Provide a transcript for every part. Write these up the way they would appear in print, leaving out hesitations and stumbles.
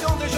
Trop de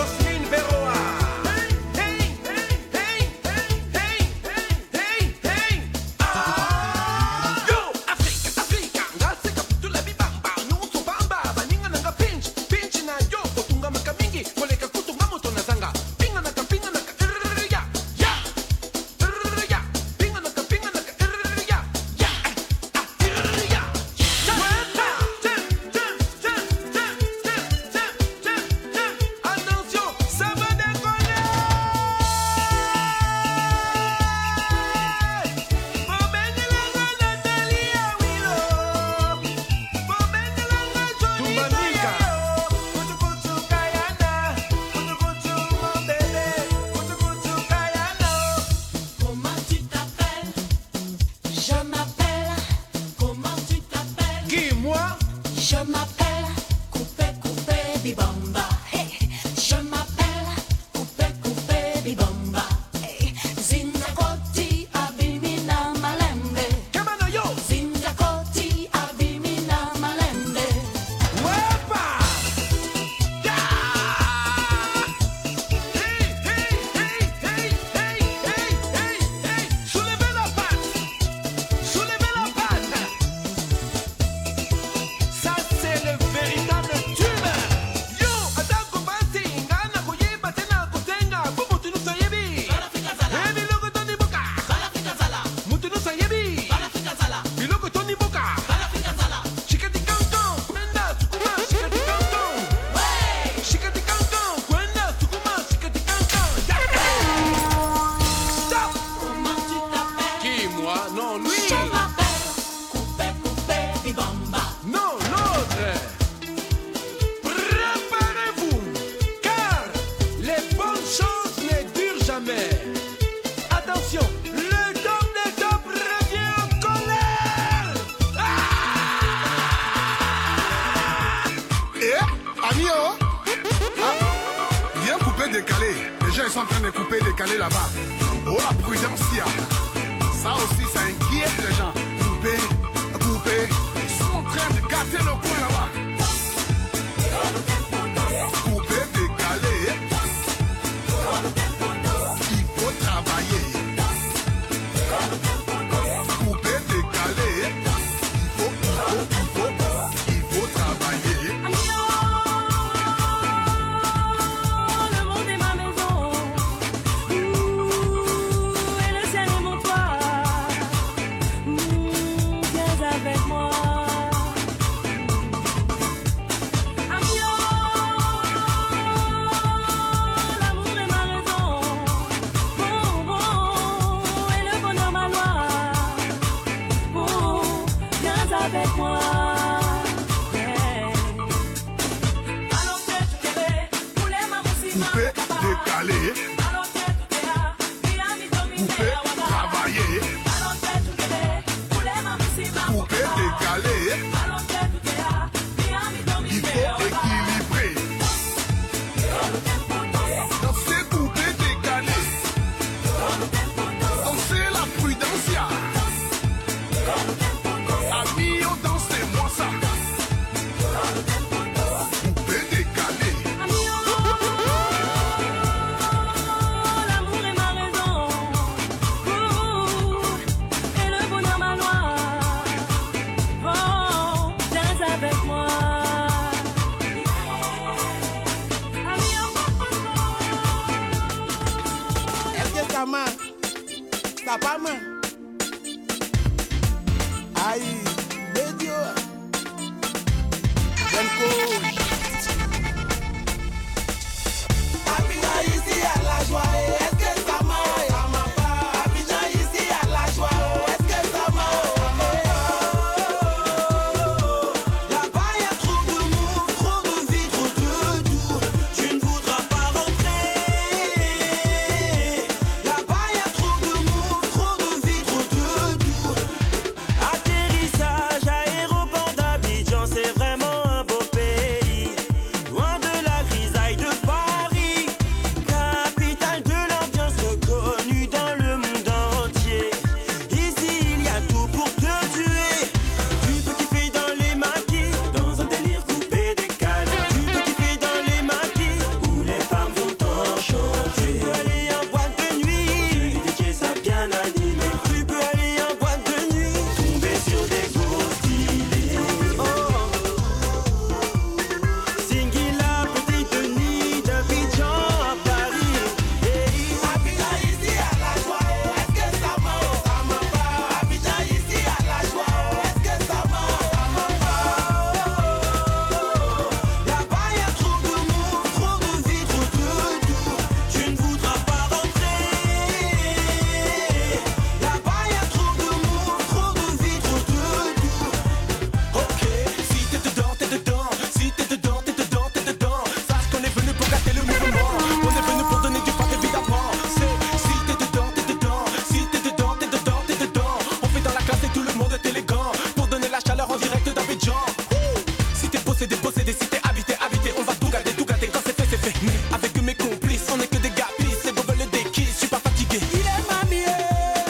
fait. Avec mes complices, on est que des gars pisses. Les gars veulent des kills, je suis pas fatigué. Il est mamie,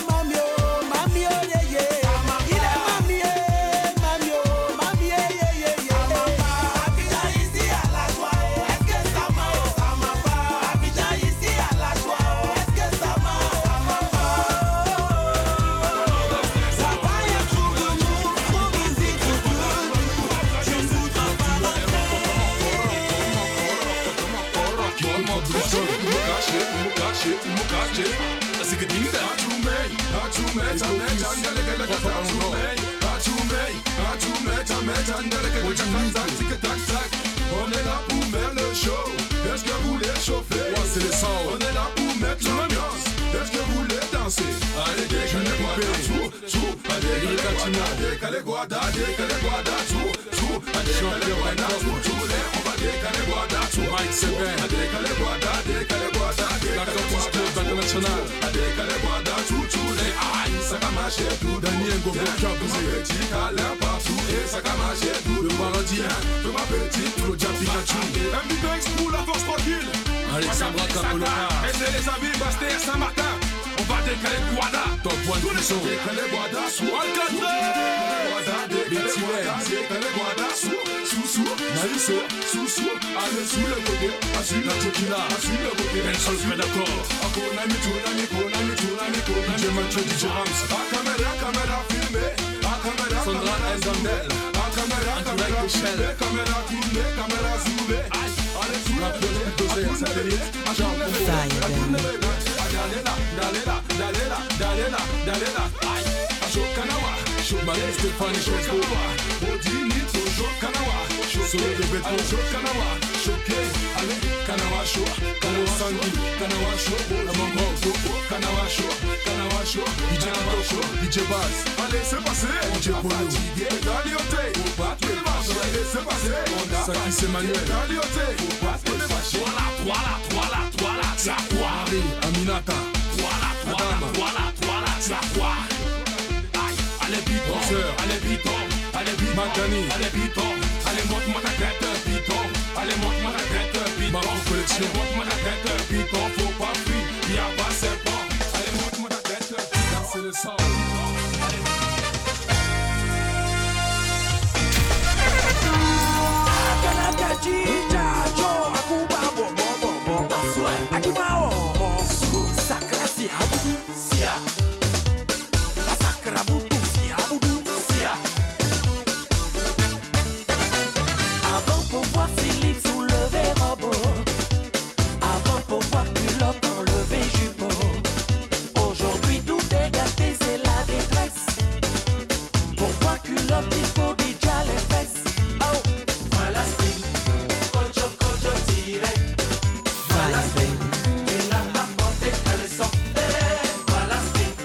mamie, mamie, yeah, yeah. Il est mamie, mamie, mamie, yeah, yeah, yeah. Abidjan ici à la joie, est-ce que ça m'a pas? Abidjan ici à la joie, est-ce que ça m'a pas? Ça va y'a trop de nous, trop easy to do. Je ne voudrais pas on est là pour mettre le show. Est-ce que vous voulez chauffer? C'est le son. On est là pour mettre l'ambiance. Est-ce que vous voulez danser? Allez, décalez guada, tout. Allez, décalez guada, tout. Allez, guada, tout. On va décaler guada, tout. Mike Sebin. Décalez guada, la campus club international. Décalez guada, tout. Les aïe, ça va marcher tout. Daniel Gogo, petit câlin partout. Et ça va marcher tout. Le paradis, de ma petite Claudia Pikachu. MB Banks pour la force tranquille. Alexandra Camolora. Et c'est les amis Bastère Saint-Martin. On va décaler guada. Top one puissant. Décaler guada, sous Alcatraz. Décaler guada, sous. Naïso, sous. Allez, sous le côté. Assume la tequila. Assume le côté. Elle s'en fait d'accord. Akonami, DJ Macho, DJ Rams. Caméra filmée. Sandra Endandel. Caméra Michel. Caméra tournée, caméra zoomée. Allez, sous la police, dossier, satellite. Jean Pombo. Dalela. Ashokanawa. Marie Stéphanie Chesco. Odini Tojo Kanawa. Solo de Beto. Kanawa. Choqué. Allez, Kanawa Show. Kanawa Sangi. Kanawa Show. La Mambo. Kanawa Show. DJ Show. DJ Bass. Allez, c'est passé. DJ Polo. Daliote. Allez, c'est passé. Sakis Emmanuel. Daliote. Voilà. Marie Aminata. Allez, Piton. Magani. Allez, monte-moi ta tête, Piton. Marco Collection. Monte-moi ta tête, Piton. Faut pas fuir, y'a pas c'est bon. Allez, monte-moi ta tête, Piton. C'est le sang. Avant pour voir Philippe soulever robot, avant pour voir culotte enlever jupeau. Aujourd'hui tout est gâté, c'est la détresse. Pour voir culotte il faut déjà les fesses. Oh, voilà style, cocho tiré. Voilà style, il n'a pas porté caleçon. Voilà style,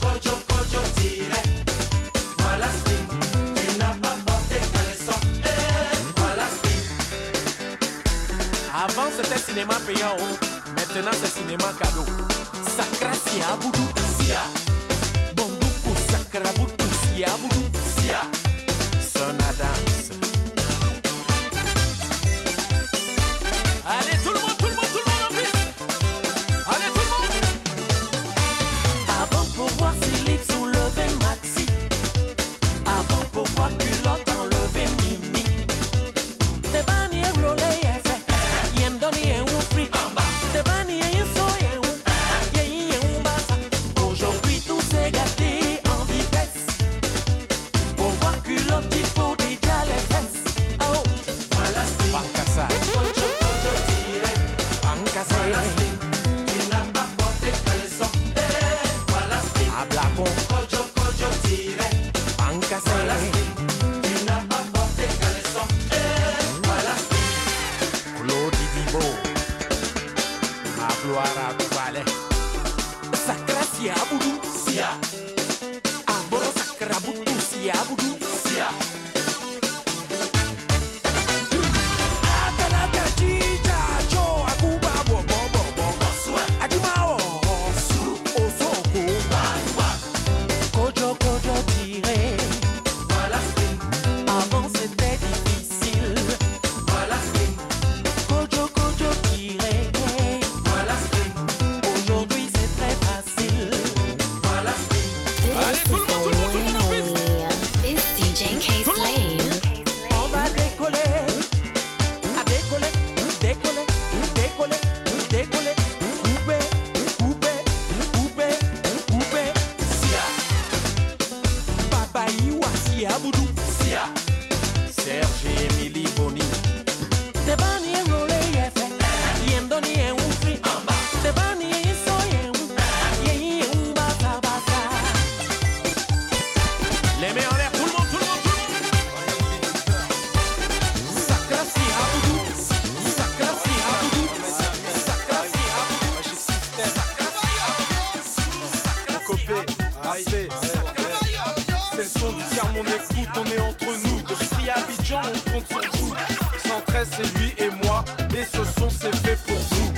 cocho tiré. Voilà style, il n'a pas porté caleçon. Voilà style. Avant c'était cinéma payant, maintenant c'est cinéma cadeau. Sacra sia boudou sia. Bondoukou sacra boudou sia boudou sia. Sonna danse. Allez tout le monde en piste. Allez tout le monde. Avant pour voir Philippe soulever Maxi. Avant pour voir culotte enlever Mimi. Te bani e roule e fe. Yen doni e un free. Te bani e so e un. Ye un basa. Aujourd'hui tout s'est gâté en vitesse. Pour voir culotte il faut déjà les fesses. Oh, voilà style. Pancasa. Cocho tiré. Pancasa. Voilà style. Il n'a pas porté caleçon. Voilà style. Ablacon. Cocho tiré. Pancasa. Voilà style. Il n'a pas porté caleçon. Voilà style. Claude Dibo. Ma gloire à Valais. Sacra sia boudou sia. Aboro sacra boudou sia boudou sia. Atalaka chicha cho akuba bo. Adimao su osoko. Cocho tiré. Voilà style. Avant c'était difficile. Voilà style. Cocho Allez, ce son c'est fait pour vous.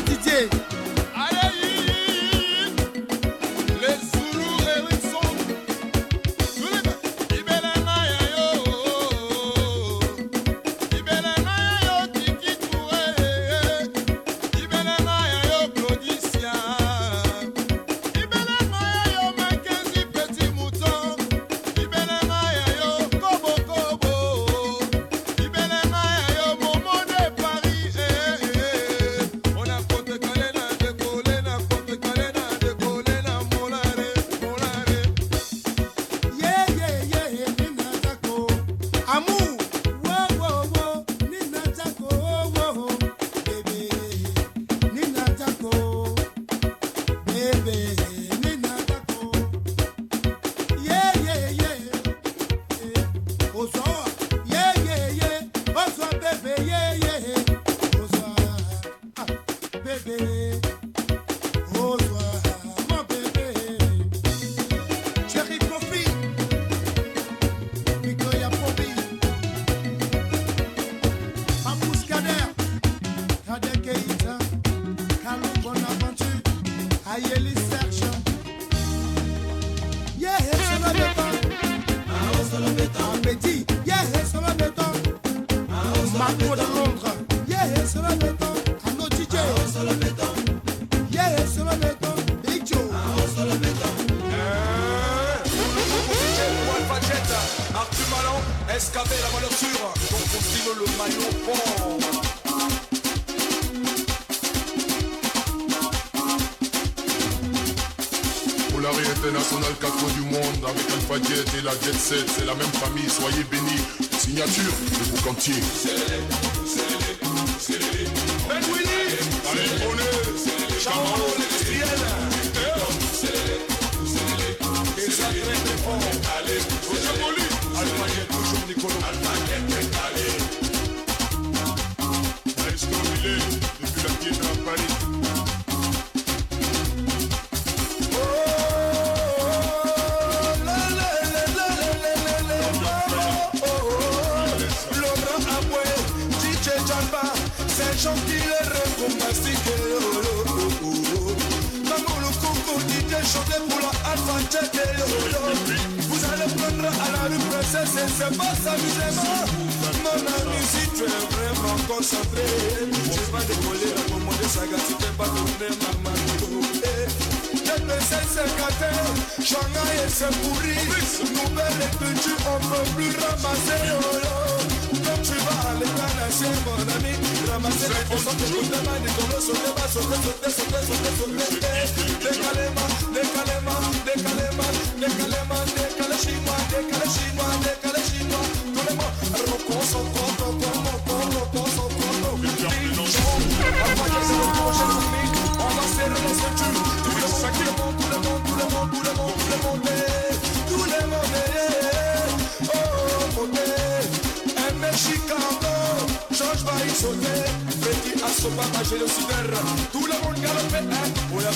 Didier. International 4 coins du monde avec Alpha Jet et la Jet Set, c'est la même famille, soyez bénis. Signature de Boucantier. Ben Willy, allez, prenez, Chamon, l'industriel. Et ça très très fort. Allez, Roger Poli, Alpha Jet, toujours Nicolo. Alpha Jet, allez. Maestro Millet, depuis la pied à Paris. Gentil récompensé Mamou Coco dit chanter pour la Alpha Jet. Vous allez prendre à la rue princesse et c'est pas s'amuser. Mon ami, si tu es vraiment concentré, tu vas décoller la commande saga si tu n'es pas tourné maman. Les princesses c'est gâté, Shanghai et c'est pourri. Nouvelle étude, on peut plus ramasser. Quand tu vas à l'état nation, mon ami, ramasser les personnes que vous demandez, Nicolas, sauter. Décalé chinois. Tous les mots, rocon, son compte. On va serrer les ceintures. Tout le monde. Chicago, George va y sauter. Freddy a son papa, j'ai le cyber. Tout le monde galope, on l'a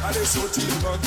allez, sautez les bancs.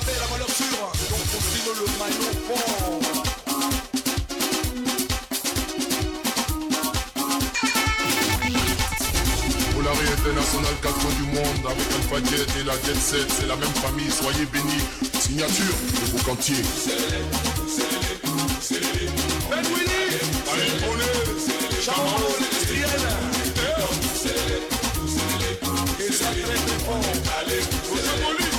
La valeur sûre, donc on signe le maillot fort. Polari International 4 coins du monde avec Alpha Jet et la Jet Set, c'est la même famille, soyez bénis. Signature de Boucantier. Ben Willy, allez, prenez, Chamon, l'industriel. Et ça très très fort. Allez, Roger Poli,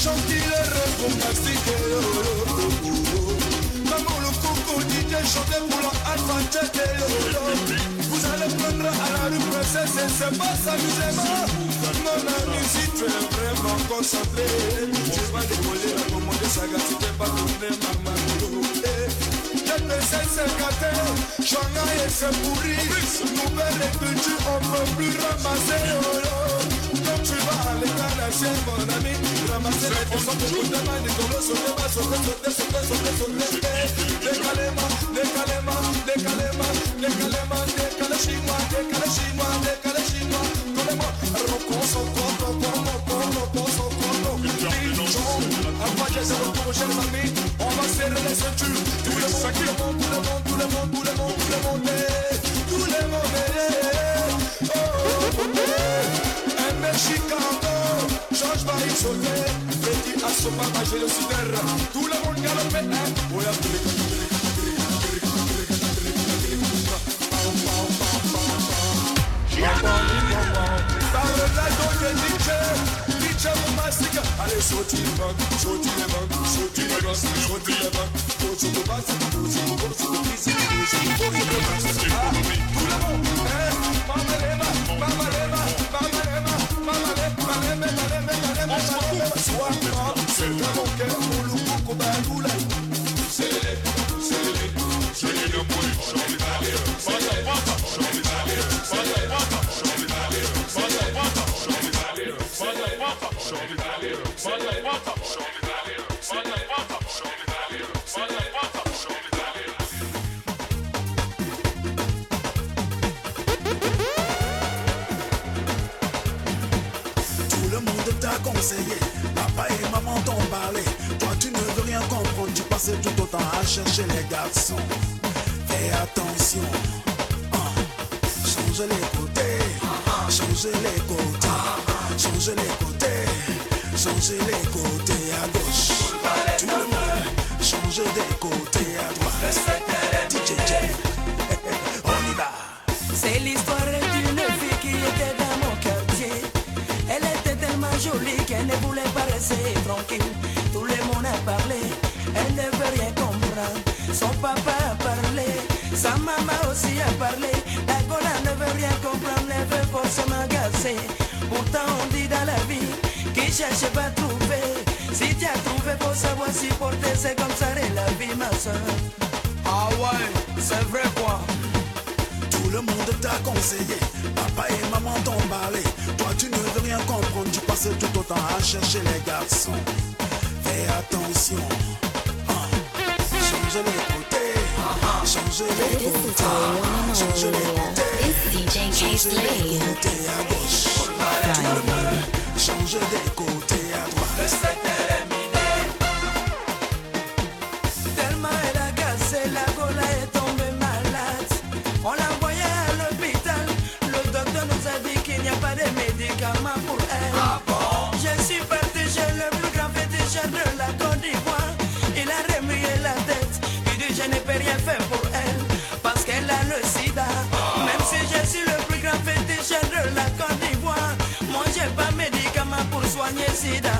gentil recongastique. Maman le coco DJ chantait pour la alpha check. Vous allez prendre à la rue princesse et c'est pas s'amuser. Non, la musique, tu es vraiment concentré. Tu vas décoller la commande de saga si t'es pas tourné, maman. C'est gâté, Shanghai et c'est pourri. Nouvelle étude, on peut plus ramasser. Donc tu vas à l'école, mon ami. Ramasser les poissons de tout le monde. Décalez-moi, décalez chinois. Donnez-moi, on va serrer les ceintures. Tout le monde. Un Mexicano, George va y sauter. Petit assommant, j'ai le sidère. Tout le monde galope. Allez, sautez les bancs. Conseillé, papa et maman t'ont parlé. Toi tu ne veux rien comprendre, tu passais tout autant à chercher les garçons. Fais attention, change les côtés, à gauche. Tout le monde, change des côtés à droite. DJ, on y va. C'est l'histoire d'une fille qui était dans mon quartier. Elle était tellement jolie qu'elle ne voulait pas rester tranquille. Tout le monde a parlé, elle ne veut rien comprendre. Son papa a parlé, sa maman aussi a parlé. La gola ne veut rien comprendre, elle veut forcément gasser. Pourtant on dit dans la vie, qui cherche pas trouver. Si tu as trouvé, faut savoir si porter, c'est comme ça et la vie ma soeur. Ah ouais, c'est vrai quoi. Tout le monde t'a conseillé, papa et maman t'ont parlé. Toi tu ne veux rien comprendre, tu passes tout autant à chercher les garçons. Fais attention, change les côtés, à gauche. Tout le monde, change des côtés à droite. Tellement elle a cassé, la gola est tombée malade. On l'a envoyée à l'hôpital. Le docteur nous a dit qu'il n'y a pas de médicaments pour elle. Ah bon? Je suis parti chez le plus grand féticheur de la Côte d'Ivoire. Il a remué la tête. Il dit je n'ai pas rien fait pour elle parce qu'elle a le sida. Même si je suis le plus grand féticheur de la Côte d'Ivoire, moi j'ai pas de médicaments pour soigner sida.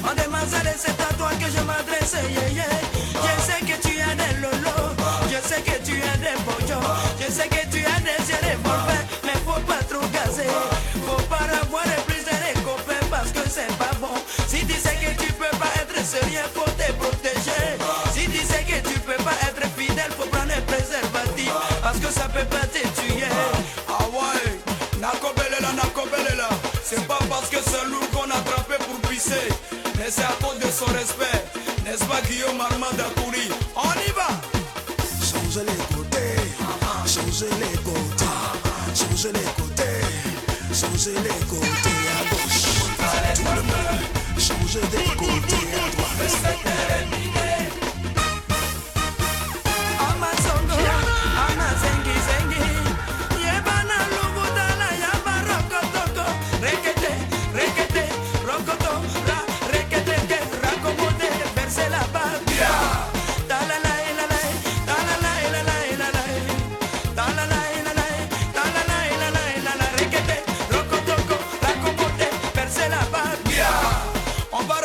On demande ça, c'est à toi que je m'adresse. Je sais que tu as des lolos, je sais que tu as des boyaux, je sais que tu as des revolvers, mais faut pas trop gazer. Faut pas avoir plus de copains parce que c'est pas bon. Si tu sais que tu peux pas être sérieux, faut te protéger. Si tu sais que tu peux pas être fidèle, faut prendre un préservatif parce que ça peut pas te tuer. Ah ouais, Nakobelela, c'est pas parce que c'est lourd qu'on a attrapé pour pisser, mais c'est à cause de son respect. N'est-ce pas Guillaume Armand Dakouri? On y va! Change les côtés, à gauche. Tout le monde, change des côtés à droite. Amazongo, Amazengi, Yebana Lugudala, Yaba Rokotoko, Rekete, Rokoto, Rekete, Rakomote, verse la babia. On va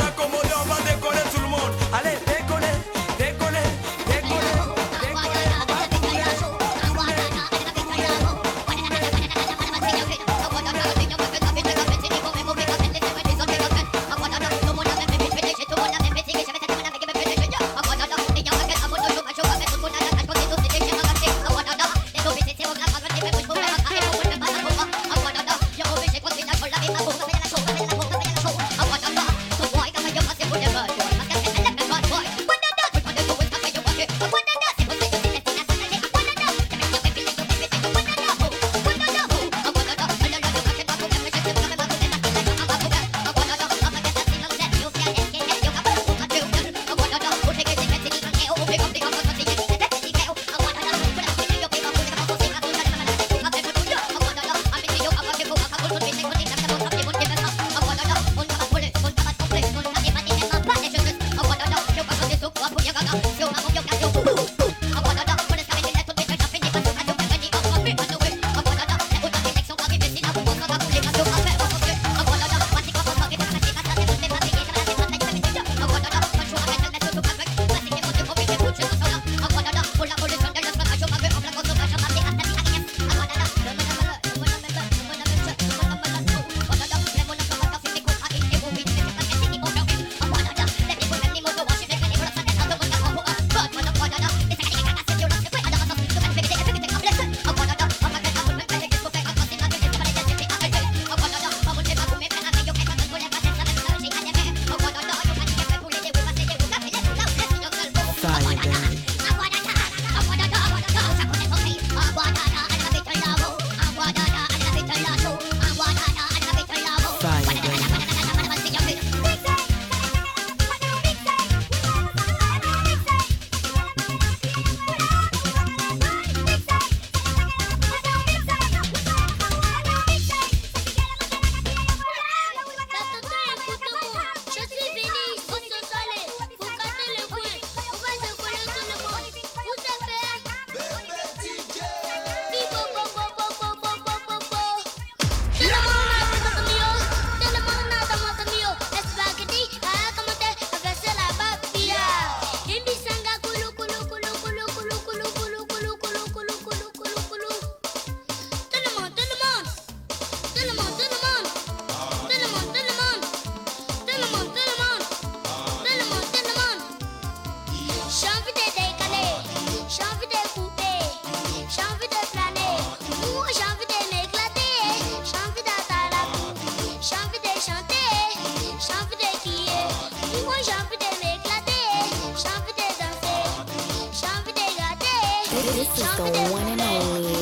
This is the one and only.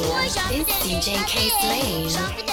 It's DJ K Slade.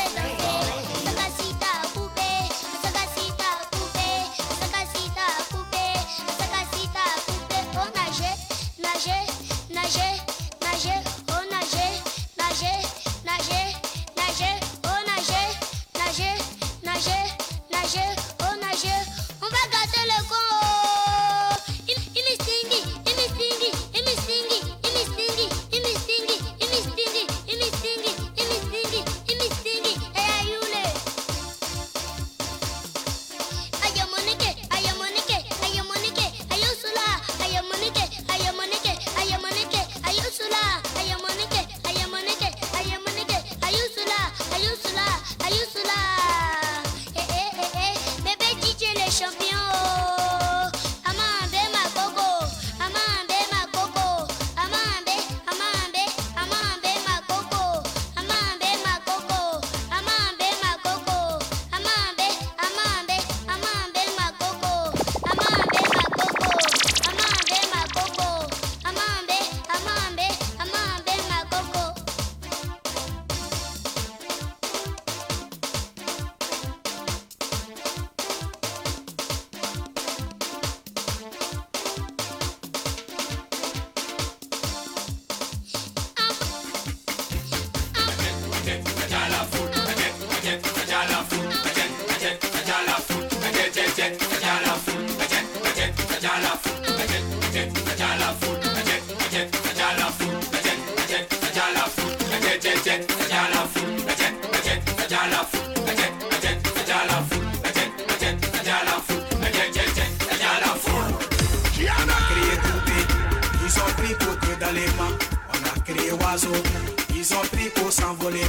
Ils ont pris pour s'envoler,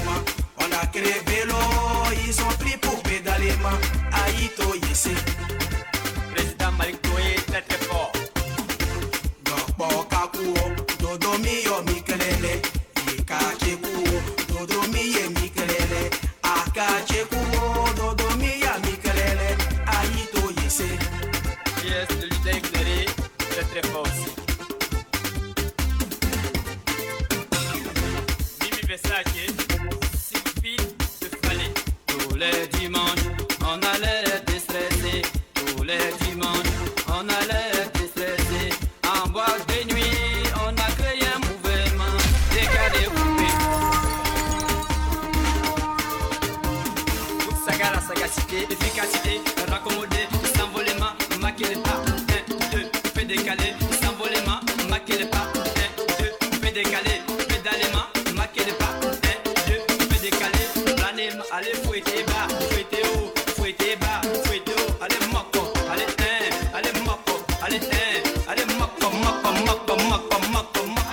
on a créé vélo, ils ont pris pour pédaler, Aïto Yessé. Président Malik Toye, très très fort. Dokbo Kakuo, Dodomiyo Mikelele, Ikachekuo, Dodomiye Mikelele, Akachekuo, Dodomiya Mikelele, Aïto Yessé. Yes, le leader éclairé, très très fort aussi. Versace, suffit de fallait. Tous les dimanches, on allait déstresser. Tous les dimanches, on allait déstresser. En boîte de nuit, on a créé un mouvement. Décalé coupé. Toute saga, la sagacité, efficacité, raccommodé, s'envolement, maquer les pas. 1, 2, fait décaler, s'envolement, maquer les pas. 1, 2, fait décaler, pédalement. Allez fouetter bas, fouetter haut, fouetter bas, fouetter haut. Allez moko, allez allez moko, allez allez moko, moko, moko, moko, moko, moko.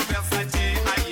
Versace,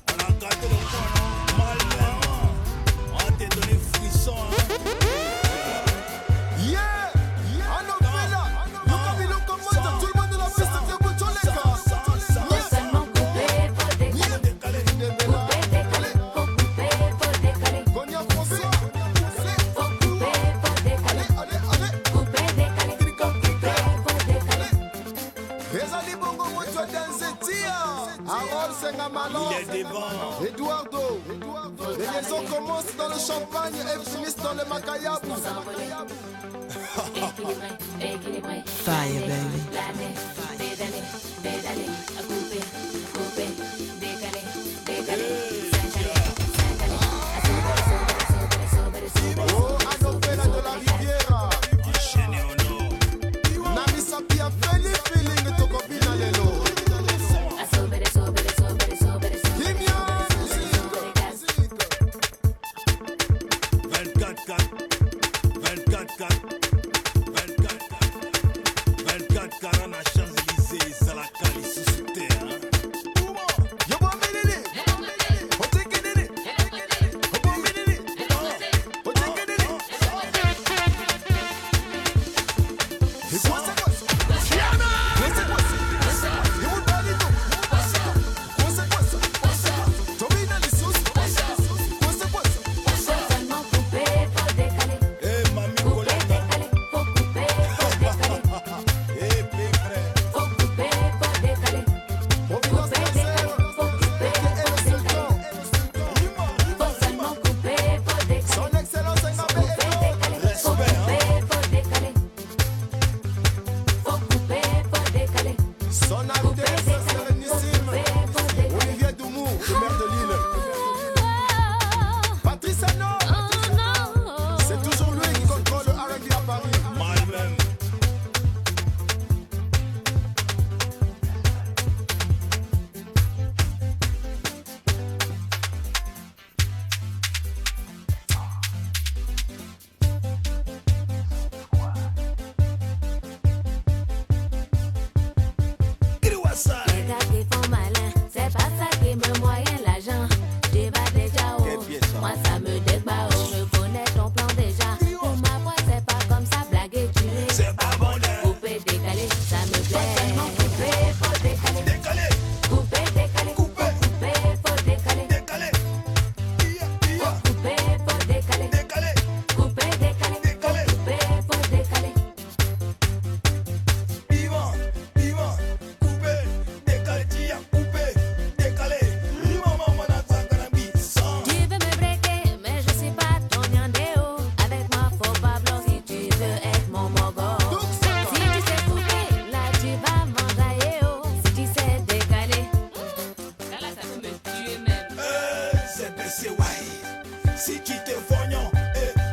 on a gâté le coin, malin. On t'a donné frisson. Yeah, Anopela, Lucamilo Commando, tout le monde de la piste de Boutoleka. Seulement coupé pour décaler. Faut couper pour décaler. Gonia François, Faut couper pour décaler. Couper, décaler. Couper pour décaler. Ezali Bongo Mocho Denzetia, Harold Sengamalon, Il est devant. Eduardo. Les liaisons commencent dans le champagne et finissent dans le macayabou. Équilibré, équilibré. Fire, baby. Planer, pédaler, pédaler. À couper, couper, décaler, décaler. S'incaler, s'incaler. Oh, Anopela de la Riviera. Enchaîné au nord. Nami Sapia Feli feeling to Kobina Lelo. Kimian, 24 ans à Champs-Élysées, c'est la calice sous terre. Yobo Milili. Otekedele. Yobo Milili. Otekedele. Seulement coupé pour décaler. Eh, mamie Couper, Colette. décaler. Faut couper pour décaler. Eh, big frère. Faut couper pour décaler. Couper, décaler. Faut couper pour décaler. Faut seulement couper pour décaler. Son excellence Couper, décaler. Faut couper pour décaler. Faut couper pour décaler. Son Altesse Sérénissime, Olivier Doumou, le maire de Lille. Patrice Ano, c'est toujours lui qui contrôle le R&B à Paris. Mal même. Grouassa. Les gars qui font malin, c'est pas ça qui me moyenne l'argent. J'y vais déjà haut, moi ça me débat haut. Je connais ton plan déjà. Pour ma voix, c'est pas comme ça, blaguer, tuer. C'est pas bon d'air. Couper, décaler, ça me plaît. Couper, faut décaler. Décalé. Couper, décaler. Couper. Couper, faut décaler. Décalé. Ia. Couper, faut décaler. Décalé. Couper, décaler. Décaler. Couper, faut décaler. Ivan, coupé, décalé, tia, coupé, décalé. Maman, mana, sakanabi, sang. Tu veux me breaker, mais je suis pas ton yandéo. Avec moi, faut pas blanc si tu veux être mon mogo. Si tu sais couper, là tu vas m'enjailler. Si tu sais décaler, là ça peut me tuer même. C'est baissé, ouais. Si tu te fognon,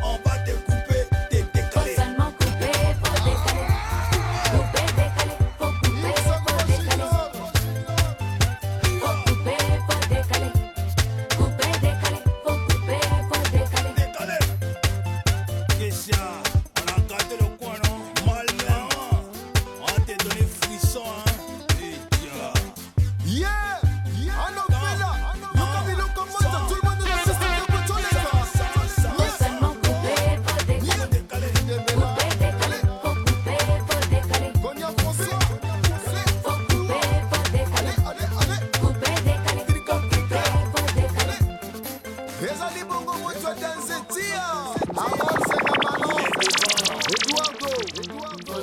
on va te couper, te Faut décaler. seulement couper, faut décaler. Couper, décaler, faut couper, faut décaler. Faut couper, faut décaler. Couper, décaler, faut couper, faut décaler. Décalé. Kessia, on a gâté le coin, non? Malin, on t'a donné frisson, hein? Et tia. Yeah, Anopela, Lucamilo Commando, tout le monde de la piste de Boutoleka. Faut seulement couper, faut décaler. Décalé. Couper, décaler, faut couper, faut décaler. Gonia François, Faut couper, faut décaler. Couper, décaler. Couper, faut décaler. Ezali Bongo Mocho Denzetia, Harold Sengamalon, Eduardo.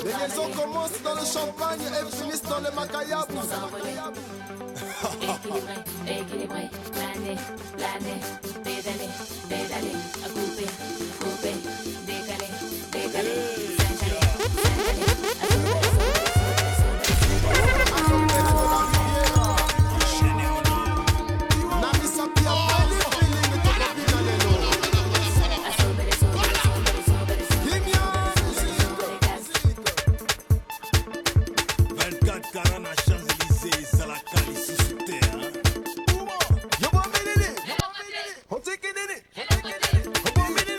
Les liaisons commencent dans le champagne et finissent dans le macayabou. Équilibré, équilibré. Planer, planer. Pédaler, pédaler. À couper, couper. Décaler, décaler. S'incaler, s'incaler. À Enchaîné au nord. Nami Sapia Feli feeling to Kobina Lelo. Kimian, 24 ans à Champs-Élysées, c'est la calice sous terre. Yobo Milili. Otekedele. Yobo Milili.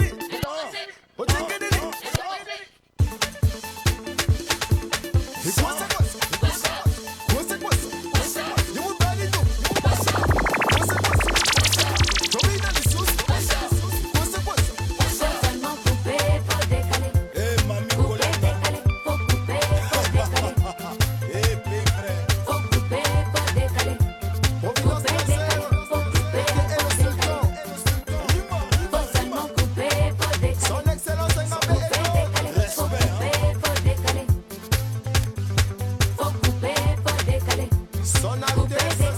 Desde